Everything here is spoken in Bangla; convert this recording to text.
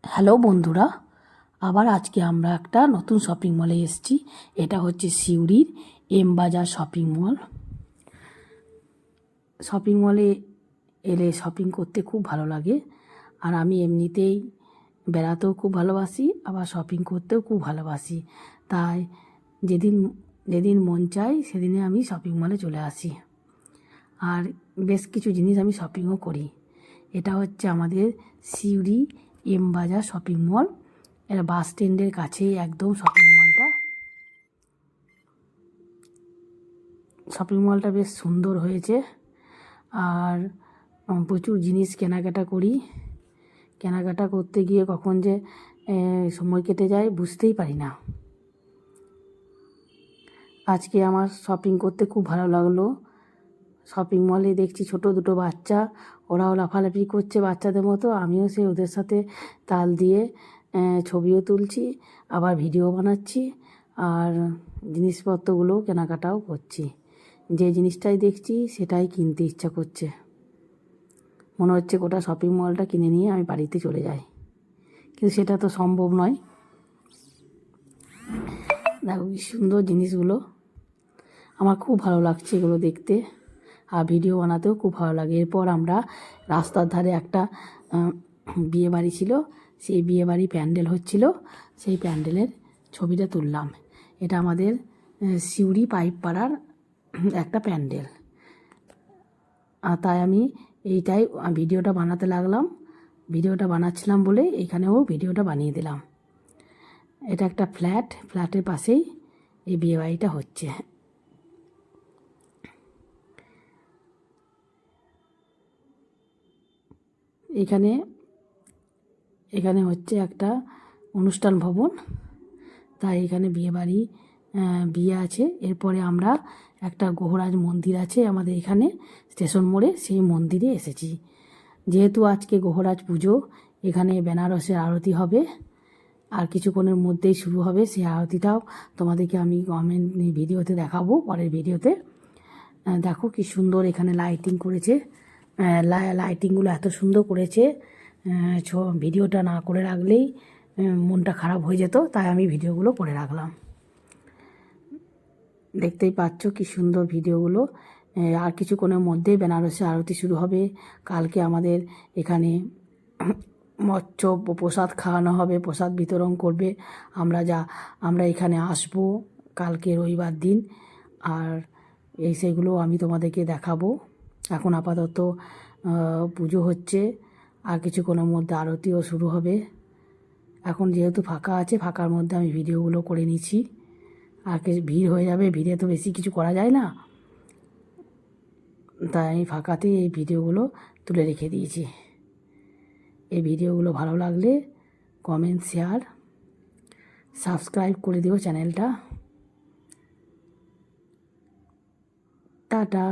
হ্যালো বন্ধুরা, আবার আজকে আমরা একটা নতুন শপিং মলে এসেছি। এটা হচ্ছে সিউড়ির এম বাজার শপিং মল। শপিং মলে এলে শপিং করতে খুব ভালো লাগে, আর আমি এমনিতেই বেড়াতেও খুব ভালোবাসি, আবার শপিং করতেও খুব ভালোবাসি। তাই যেদিন যেদিন মন চায় সেদিনে আমি শপিং মলে চলে আসি, আর বেশ কিছু জিনিস আমি শপিংও করি। এটা হচ্ছে আমাদের সিউড়ি এম বাজার শপিং মল। এটা বাস স্ট্যান্ডের কাছেই একদম শপিং মলটা। শপিং মলটা বেশ সুন্দর হয়েছে, আর প্রচুর জিনিস কেনাকাটা করি। কেনাকাটা করতে গিয়ে কখন যে সময় কেটে যায় বুঝতেই পারি না। আজকে আমার শপিং করতে খুব ভালো লাগলো। শপিং মলে দেখছি ছোট দুটো বাচ্চা, ওরাও লাফালাফি করছে বাচ্চাদের মতো। আমিও সেই ওদের সাথে তাল দিয়ে ছবিও তুলছি, আবার ভিডিও বানাচ্ছি, আর জিনিসপত্রগুলো কেনাকাটাও করছি। যে জিনিসটাই দেখছি সেটাই কিনতে ইচ্ছা করছে। মনে হচ্ছে গোটা শপিং মলটা কিনে নিয়ে আমি বাড়িতে চলে যাই, কিন্তু সেটা তো সম্ভব নয়। দেখো কি সুন্দর জিনিসগুলো, আমার খুব ভালো লাগছে এগুলো দেখতে, আর ভিডিও বানাতেও খুব ভালো লাগে। এরপর আমরা রাস্তার ধারে একটা বিয়েবাড়ি ছিল, সেই বিয়েবাড়ি প্যান্ডেল হচ্ছিল, সেই প্যান্ডেলের ছবিটা তুললাম। এটা আমাদের সিউড়ি পাইপ পাড়ার একটা প্যান্ডেল, আর তাই আমি এইটাই ভিডিওটা বানাতে লাগলাম। ভিডিওটা বানাচ্ছিলাম বলে এখানেও ভিডিওটা বানিয়ে দিলাম। এটা একটা ফ্ল্যাটের পাশেই এই বিয়েবাড়িটা হচ্ছে। এখানে এখানে হচ্ছে একটা অনুষ্ঠান ভবন, তাই এখানে বিয়ে আছে। এরপরে আমরা একটা গহরাজ মন্দির আছে আমাদের এখানে স্টেশন মোড়ে, সেই মন্দিরে এসেছি। যেহেতু আজকে গহরাজ পুজো, এখানে বেনারসের আরতি হবে, আর কিছুক্ষণের মধ্যেই শুরু হবে। সেই আরতিটাও তোমাদেরকে আমি ভিডিওতে দেখাবো, পরের ভিডিওতে। দেখো কি সুন্দর এখানে লাইটিং করেছে। লাইটিংগুলো এত সুন্দর করেছে, ভিডিওটা না করে রাখলেই মনটা খারাপ হয়ে যেত, তাই আমি ভিডিওগুলো করে রাখলাম। দেখতেই পাচ্ছ কি সুন্দর ভিডিওগুলো। আর কিছুক্ষণের মধ্যেই বেনারসে আরতি শুরু হবে। কালকে আমাদের এখানে মৎস্য প্রসাদ খাওয়ানো হবে, প্রসাদ বিতরণ করবে। আমরা এখানে আসবো কালকে রবিবার দিন, আর সেগুলো আমি তোমাদেরকে দেখাবো। এখন আপাতত পুজো হচ্ছে, আর কিছুক্ষণের মধ্যে আরতিও শুরু হবে। এখন যেহেতু ফাঁকা আছে, ফাঁকার মধ্যে আমি ভিডিওগুলো করে নিচ্ছি। আর ভিড় হয়ে যাবে, ভিড়ে তো বেশি কিছু করা যায় না, তাই আমি ফাঁকাতেই এই ভিডিওগুলো তুলে রেখে দিয়েছি। এই ভিডিওগুলো ভালো লাগলে কমেন্ট, শেয়ার, সাবস্ক্রাইব করে দিও চ্যানেলটা। টাটা।